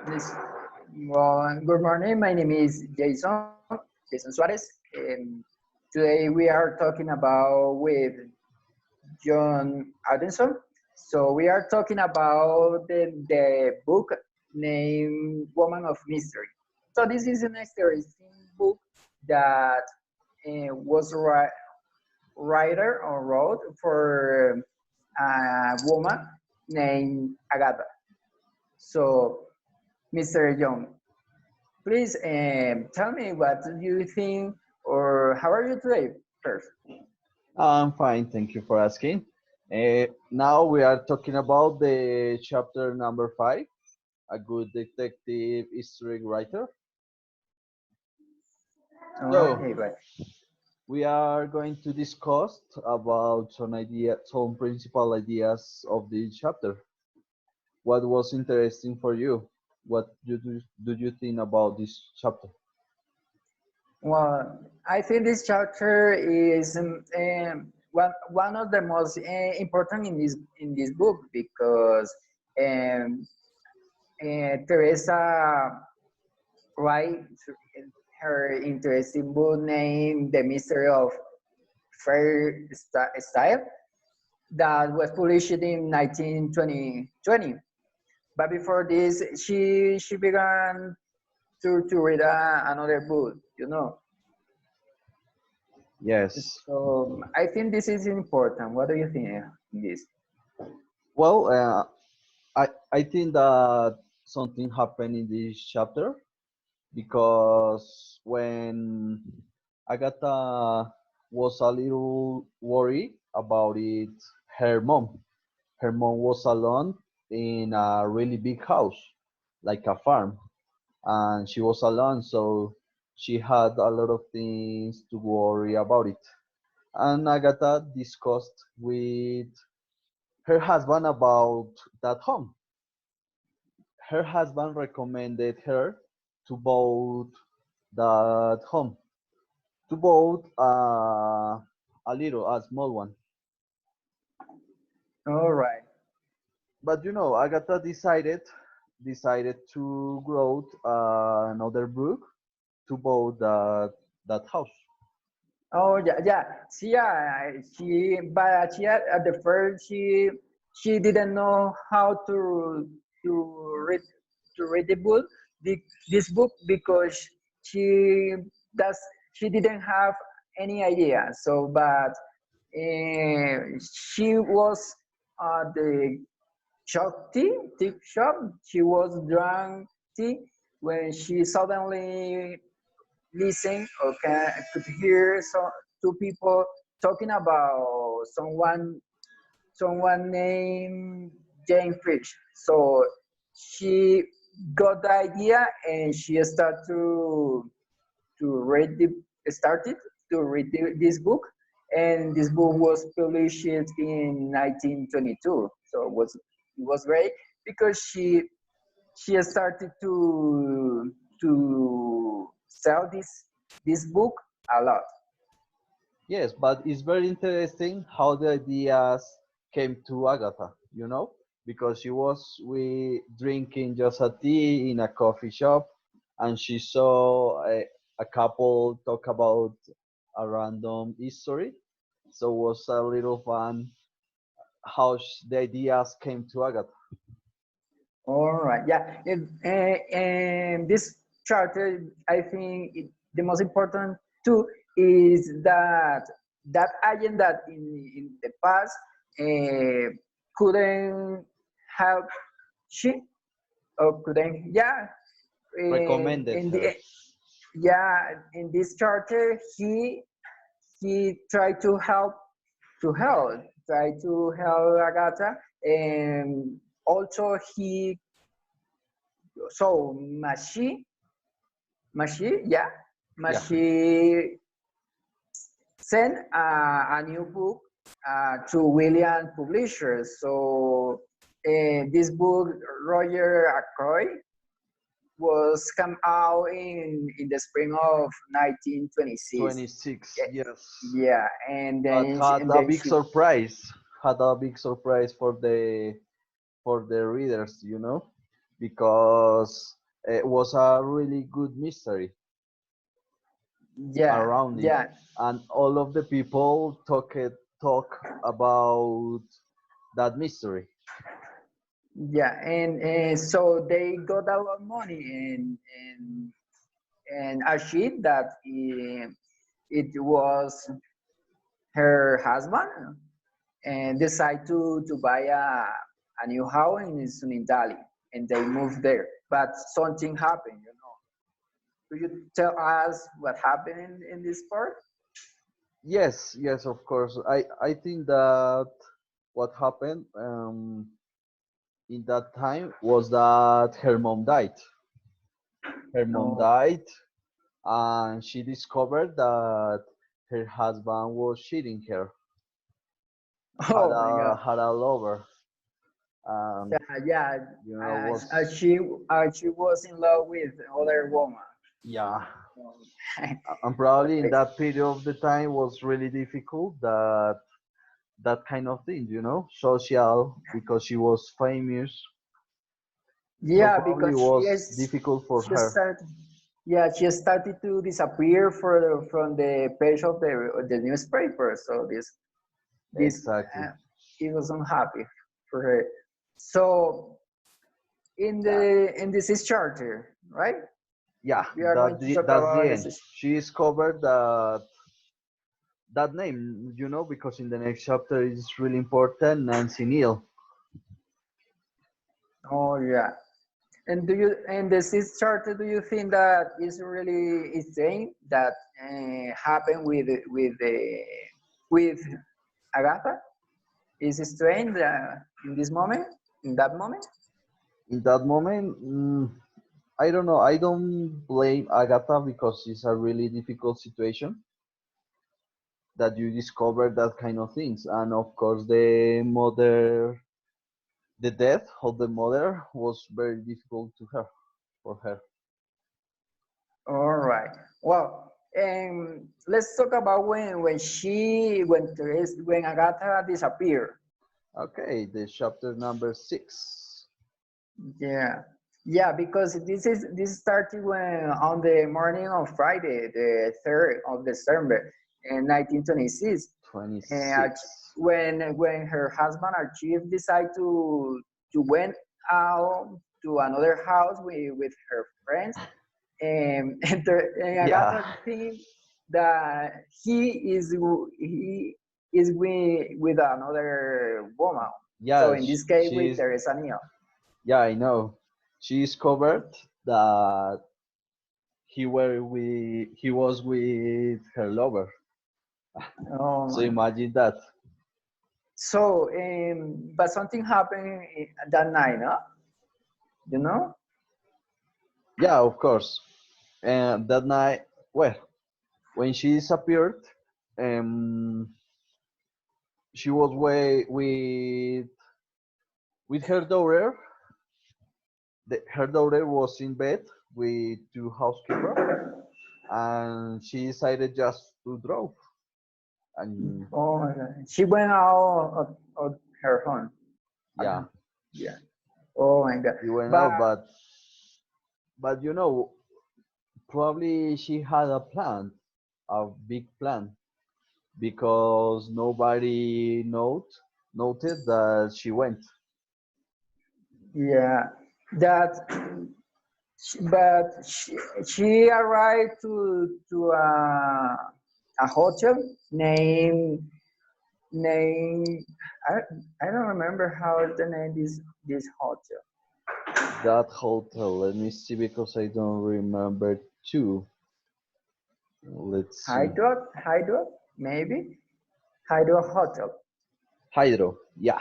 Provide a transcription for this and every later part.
Yes. Well, good morning. My name is Jason Suarez. Today we are talking about with John Adenson. So we are talking about the book named Woman of Mystery. So this is an interesting book that was writer or wrote for a woman named Agatha. So Mr. John, please tell me what do you think or how are you today first? I'm fine, thank you for asking. Now we are talking about the chapter number 5, a good detective history writer. So Okay, right. we are going to discuss about some principal ideas of this chapter. What was interesting for you? Do you think about this chapter? Well, I think this chapter is one of the most important in this book because um, Teresa write her interesting book named The Mystery of Fair Style that was published in 1920. But before this, she began to read another book, you know. Yes. So I think this is important. What do you think in this? Well, I think that something happened in this chapter because when Agatha was a little worried about it, her mom. Her mom was alone in a really big house, like a farm, and she was alone, so she had a lot of things to worry about it. And Agatha discussed with her husband about that home. Her husband recommended her to buy that home, to buy a small one. All right. But Agatha decided to grow another book to buy that house. Oh yeah, yeah. But she at the first she didn't know how to read to read the book, this book because she does she didn't have any idea. So, but she was at the tea shop. She was drunk tea when she suddenly listen or could hear two people talking about someone named Jane Fish. So she got the idea and she to read the started to read this book, and this book was published in 1922. So it was great because she started to sell this book a lot. Yes, but it's very interesting how the ideas came to Agatha, because she was we drinking just a tea in a coffee shop, and she saw a couple talk about a random history. So it was a little fun how the ideas came to Agatha. All right, yeah, and this charter, I think the most important too is that agent that in the past uh, couldn't help she or couldn't Recommended in her. the in this charter he tried try to help Agatha, and also he so yeah, Yeah. Mashi sent a new book to William Publishers. So this book, Roger Ackroyd, was come out in the spring of 1926. 26, yes. Yeah, But had and a then big she surprise. Had a big surprise for the readers. because it was a really good mystery Yeah, around it, yeah, and all of the people talk about that mystery. yeah, and so they got a lot of money and achieved that it was her husband and decide to buy a new house in Sunindali and they moved there. But something happened, you know. Could you tell us what happened in this part? Yes, yes, of course. I think that what happened in that time was that her mom died. Her mom Oh, died, and she discovered that her husband was cheating her, oh my God. had a lover, and Yeah, yeah. was She was in love with other woman. yeah. Oh, And probably in okay. that period of the time was really difficult that kind of thing, social, because she was famous, so Yeah, probably it because she was is difficult for she her. started. Yeah, she started to disappear from the page of the newspaper. So this Exactly. uh, it was unhappy for her. So Yeah, in this is charter, right? yeah. We are going to talk That's the about end. this. She discovered that name, because in the next chapter it's really important, Nancy Neal. Oh yeah. And do you and the sixth charter? Do you think that is really insane that happened with Agatha? Is it strange in this moment, in that moment? In that moment, I don't know. I don't blame Agatha because it's a really difficult situation that you discover that kind of things. And of course, the death of the mother was very difficult to her, for her. All right. Well, let's talk about when Agatha disappeared. Okay, the chapter number 6. Yeah, yeah, because this started when on the morning of Friday, the 3rd of December, in 1926, and 26. when her husband Archie decided to went out to another house with her friends, and Yeah, Agatha think that he is with another woman. So yeah, in this case, with she's, Teresa Neal. yeah, I know. She discovered that he was with her lover. Oh So my God. imagine that. So, but something happened that night, no? You know? Yeah, of course. And that night, well, when she disappeared, um, she was with her daughter. Her daughter was in bed with two housekeeper, and she decided just to drove. And Oh my God. She went out of her home. yeah, Yeah. Oh my God. she went But out, but probably she had a plan, a big plan, because nobody noted that she went. yeah, that but she arrived to a hotel named I, I don't remember how the name is this hotel. That hotel, let me see, because I don't remember too. Let's see. Hydro, maybe Hydro Hotel. Hydro, yeah.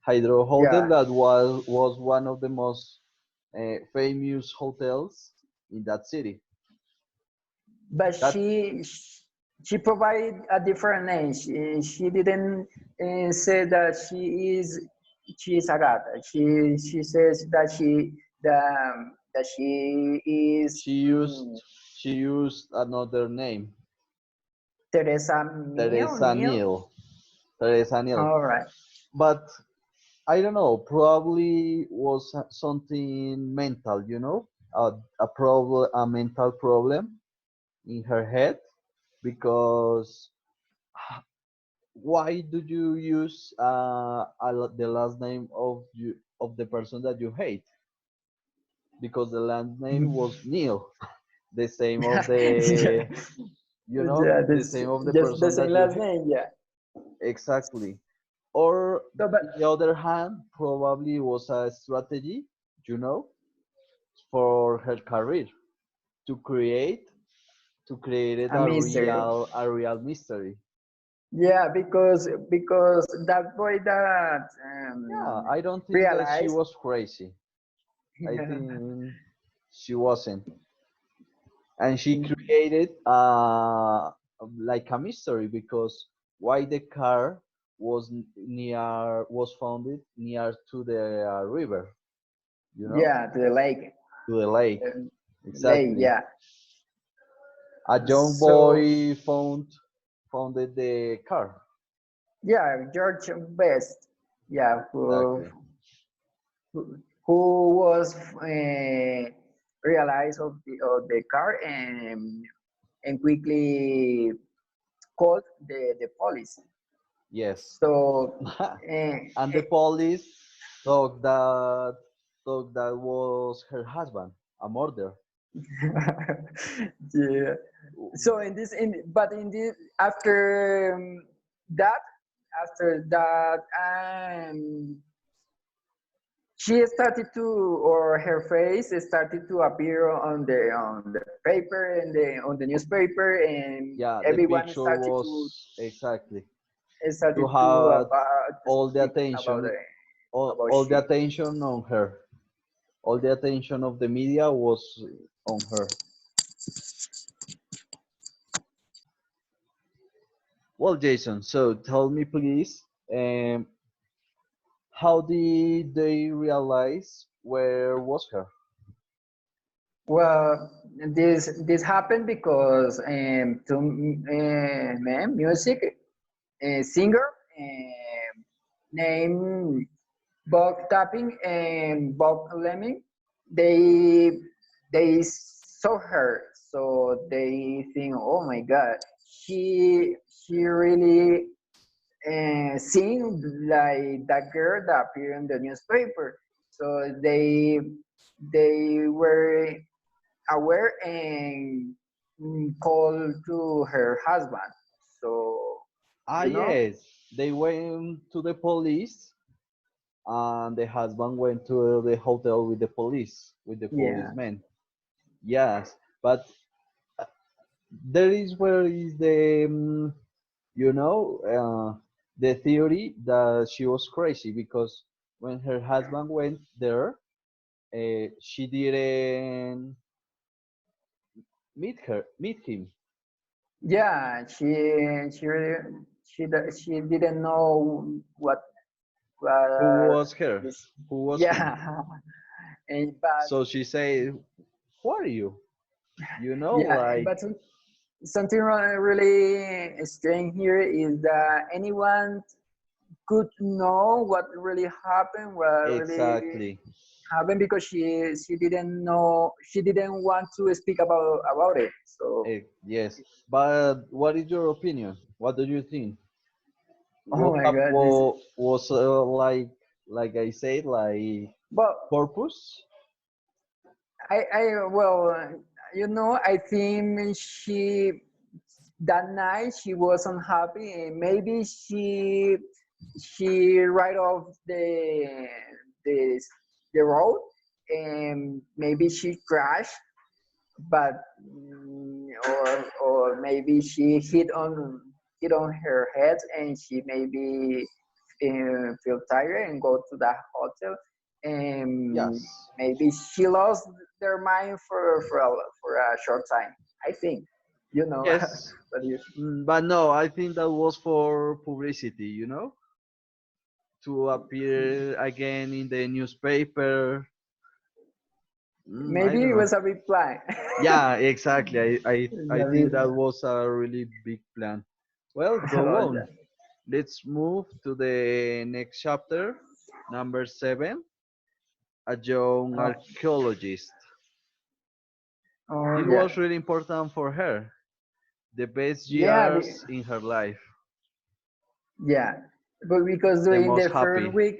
Hydro Hotel, Yeah, that was one of the most famous hotels in that city. but That she provided a different name. She didn't say that she is Agatha. She says that that she is she used she used another name, Teresa Teresa Neal. Neal. Teresa Neal. All right. But I don't know, probably was something mental, a problem, a mental problem in her head because why do you use the last name of the person that you hate? Because the last name was Neil, the same of Yeah, the yeah, the this same of the just the person same that you last hate. name. Yeah. Exactly. Or So, but in the other hand, probably was a strategy, you know, for her career to create to create it a mystery. a real mystery. Yeah, because that boy that Yeah, I don't think that she realized. was crazy. I Yeah. think she wasn't, and she created like a mystery because why the car was founded near to the river, you know, Yeah, to the lake. to the lake. Um, lake, Exactly. yeah. A young So boy founded the car. yeah, George Best, yeah, Exactly. who was realized of the car and quickly called the police. Yes. So uh, And the police thought that was her husband, a murder. yeah. So in this after that she started to, or her face started to appear on the paper and on the newspaper, and Yeah, the everyone picture was exactly to started have to all the speak about attention, all the she. attention on her. All the attention of the media was on her. Well, Jason, so tell me please, how did they realize where was her? Well, this happened because two men, music singer named Bob Tapping and Bob Lemming, they they saw her, so they think, oh my God, she really seemed like that girl that appeared in the newspaper. So they were aware and called to her husband. So Ah, you know, yes, they went to the police, and the husband went to the hotel with the yeah, policemen. Yes, but there is where is the the theory that she was crazy because when her husband went there, she didn't meet him. yeah. She didn't know Who what was her? this. Who was him? Yeah, and but So she said, "Who are you?" yeah, Like but something really strange here is that anyone could know what really happened, what really exactly. happened, because she didn't know, she didn't want to speak about it. So Yes, but what is your opinion? What do you think? oh my God, this. What was like I said, like But purpose? I well, I think that night she was unhappy, and maybe she right off the the road, and maybe she crashed, but or maybe she hit on her head, and she maybe feel tired and go to that hotel, and Yes. maybe she lost their mind for a short time, I think, Yes. but you. But no, I think that was for publicity, to appear again in the newspaper. I Maybe don't it know. was a big plan. Yeah, exactly. I A think big that plan. was a really big plan. Well, go Oh, on. Let's move to the next chapter. Number seven, a young Oh, archaeologist. oh It yeah, was really important for her, the best yeah, years in her life, yeah. But because the during most the first happy. week,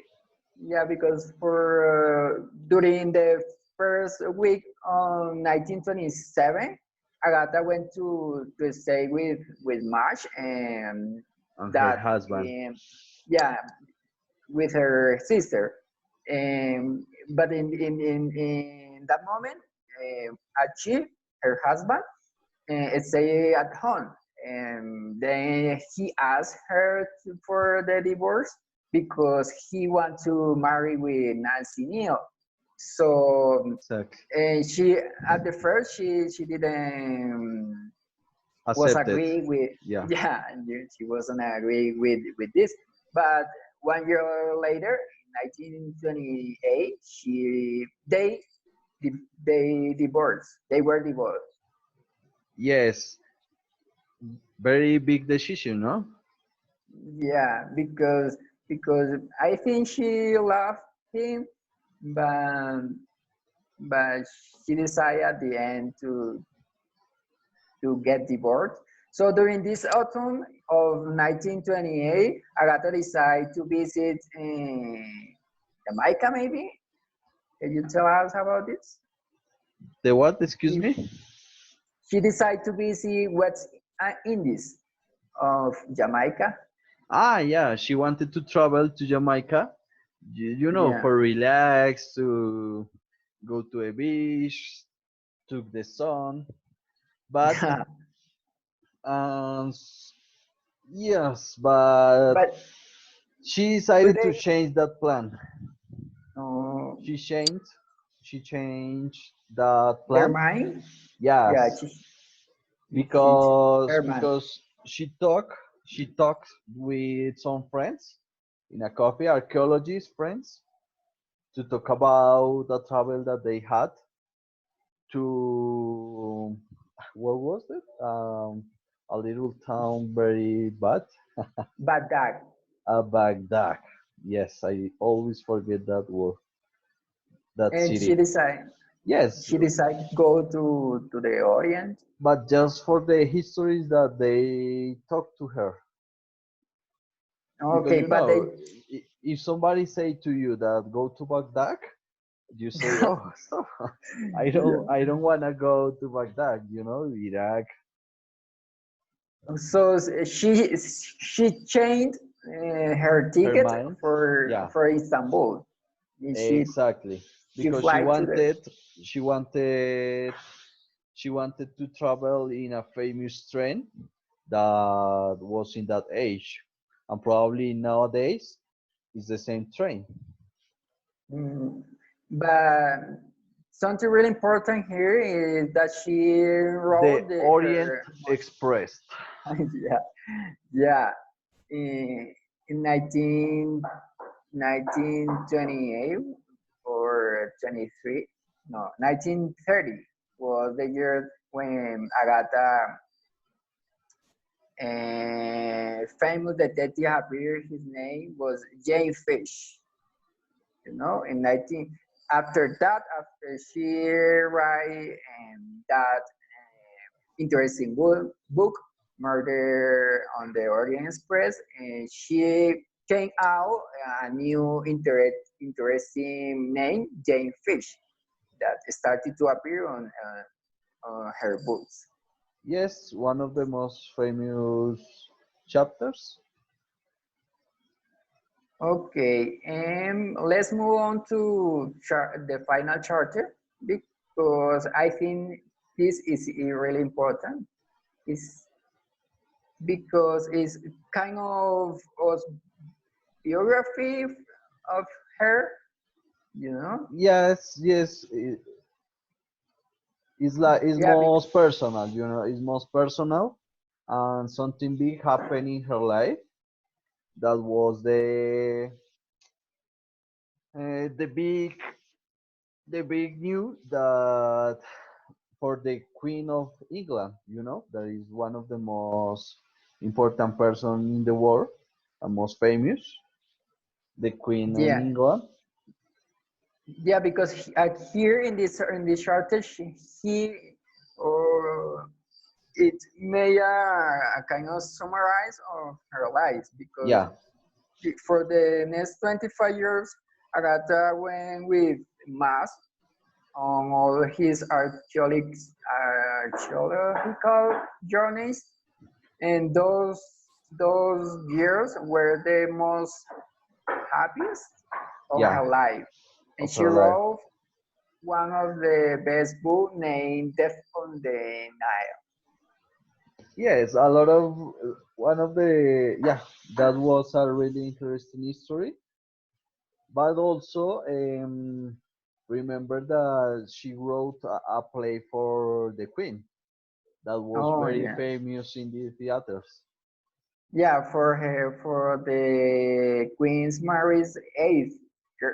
yeah, because for during the first week on 1927, Agatha went to stay with March, and And her that husband. yeah, with her sister. But in that moment, Achille, her husband, stay at home. And then he asked her for the divorce because he want to marry with Nancy Neal. So Exactly. she at the first she didn't was Accepted. agree with Yeah. yeah, and she wasn't agree with this. But 1 year later, in 1928, they divorced. They were divorced. Yes. Very big decision, no? Yeah, because I think she loved him, but but she decided at the end to get divorced. So during this autumn of 1928, Agatha decided to visit Jamaica, maybe. Can you tell us about this? The what? Excuse She, me? she decided to visit West Indies of Jamaica. Ah, yeah. She wanted to travel to Jamaica, Yeah. for relax, to go to a beach, took the sun. But Yeah. um, yes, but But she but decided to they change that plan. uh, She changed. She changed that their plan. mind. Yeah, Yes, she because her mind. she talked with some friends in a coffee, archaeologist friends, to talk about the travel that they had to, what was it? A little town very bad, But that Baghdad. Yes, I always forget that word, that and city. Yes, she decided to go to the Orient. but just for the histories that they talk to her, because Okay, but they if somebody say to you that go to Baghdad, you say, oh, so yeah. I don't want to go to Baghdad, Iraq. So she changed her Her ticket mind. Yeah, for Istanbul. And exactly, she because fly to the she wanted she wanted to travel in a famous train that was in that age, and probably nowadays it's the same train, mm, but something really important here is that she the rode Orient her Express. yeah, yeah, in 1928 or 23, no, 1930 was the year when Agatha famous detective appeared. His name was Jane Fish. In 19 after that, after she write that interesting book, Murder on the Orient Express, and she came out a new interesting name, Jane Fish, that started to appear on her books. Yes, one of the most famous chapters. Okay, and let's move on to the final charter because I think this is really important. It's because it's kind of biography of her, you know? Yes, yes, it's Yeah, most personal, it's most personal, and something big happened in her life. That was the big news that for the Queen of England, that is one of the most important person in the world and most famous. the Queen in Yeah, England. yeah, because here in this shortage, he or it made a kind of summarize of her life because Yeah, for the next 25 years, Agatha went with mass on all his archaeological journeys, and those years were the most happiest of yeah, her life. And of she her life. wrote one of the best books named Death on the Nile. Yes, a lot of one of the yeah, that was a really interesting history. But also, remember that she wrote a play for the Queen that was Oh very yeah, famous in the theaters. yeah. For her, for the Queen's Mary's eighth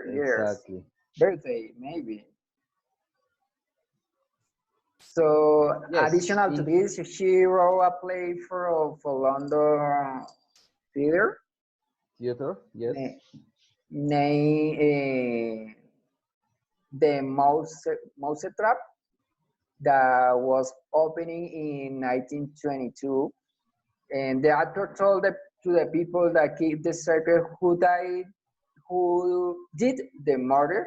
years Exactly. birthday, maybe. So Yes, additional to in this, she wrote a play for London Theatre theater. Yes. named The Mouse Trap that was opening in 1922. And the actor told to the people that keep the secret who did the murder,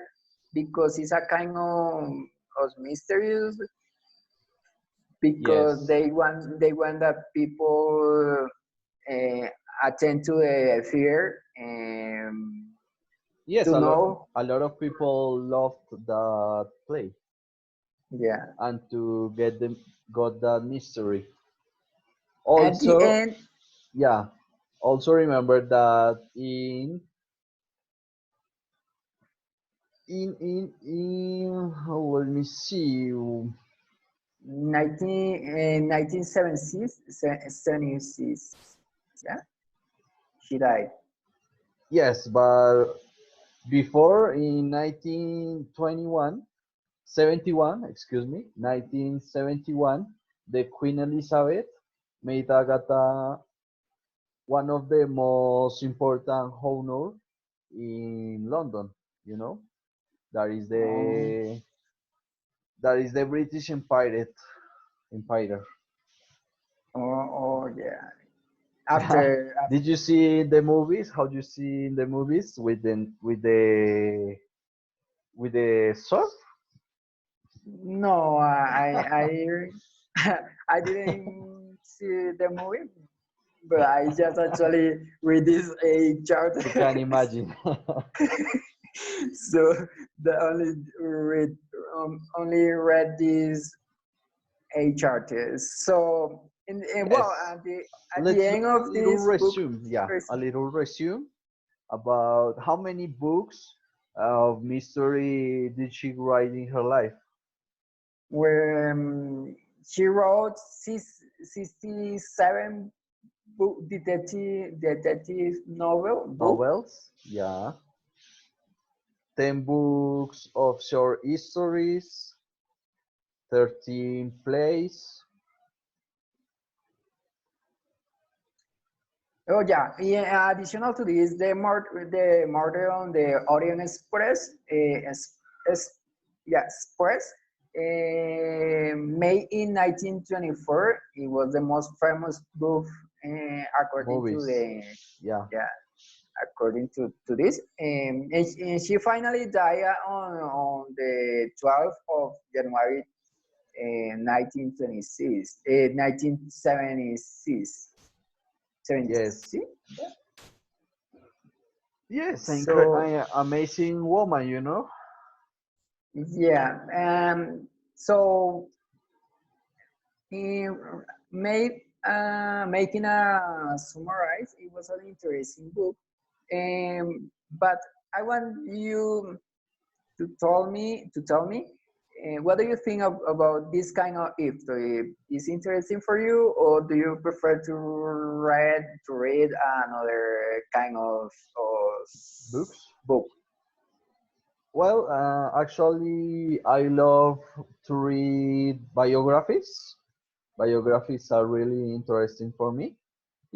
because it's a kind of mysterious, because Yes. they want that people uh, attend to the fear and Yes, to know. a lot of people loved that play Yeah. and to get them got that mystery. At the Also, end, yeah, also remember that let me see. 1976, yeah, she died. Yes, but before in 1921, 71, excuse me, 1971, the Queen Elizabeth made Agatha one of the most important honor in London. You know, that is Oh, the British Empire. Empire. oh yeah. Yeah. After, Did you see the movies? How do you see in the movies with the sword? no, I didn't see the movie, but I just actually read this a chart. You can imagine. So the only read this a chart. So well, Yes. at the Let's do end a of little this book, resume. Yeah, a little resume about how many books of mystery did she write in her life? where she wrote 67 detective novel book. Novels. Yeah. 10 books of short histories. 13 plays. Oh yeah. Additional to this, the murder on the Orient Express, yeah, Express, made in 1924. It was the most famous book, according to Movies. the, Yeah. yeah, according to this. And she finally died on the 12th of January, 1926, 1976. Yes. 76? Yes, So amazing woman, you know? yeah, so in making a summarize, it was an interesting book. But I want you to tell me what do you think about this kind of history? Is interesting for you, or do you prefer to read another kind of Books. book? Well, actually, I love to read biographies. Biographies are really interesting for me.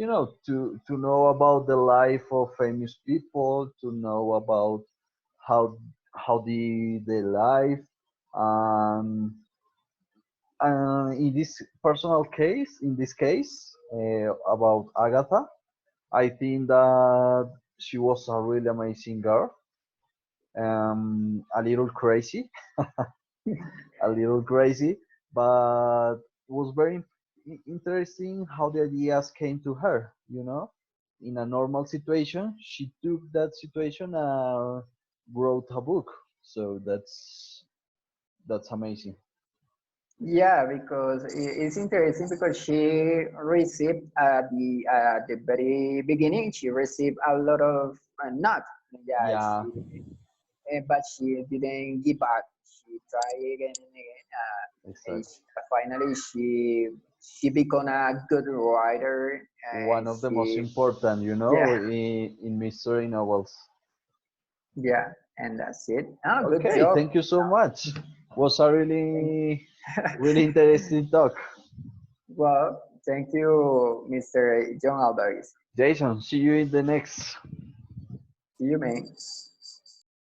to know about the life of famous people, to know about how they live. Um, in this personal case, in this case, about Agatha, I think that she was a really amazing girl. A little crazy, a little crazy, but was very interesting how the ideas came to her. In a normal situation, she took that situation and wrote a book. So that's amazing. Yeah, because it's interesting because she received at the very beginning, she received a lot of not. Yeah, Yeah, but she didn't give up. She tried again and again. exactly. Finally, she became a good writer. One of the most She important, Yeah, in mystery novels. yeah, and that's it. Oh, good Okay, job. thank you so much. Was a Thank, really interesting talk. well, thank you, Mr. John Alvarez. Jason, see you in the next. See you, man.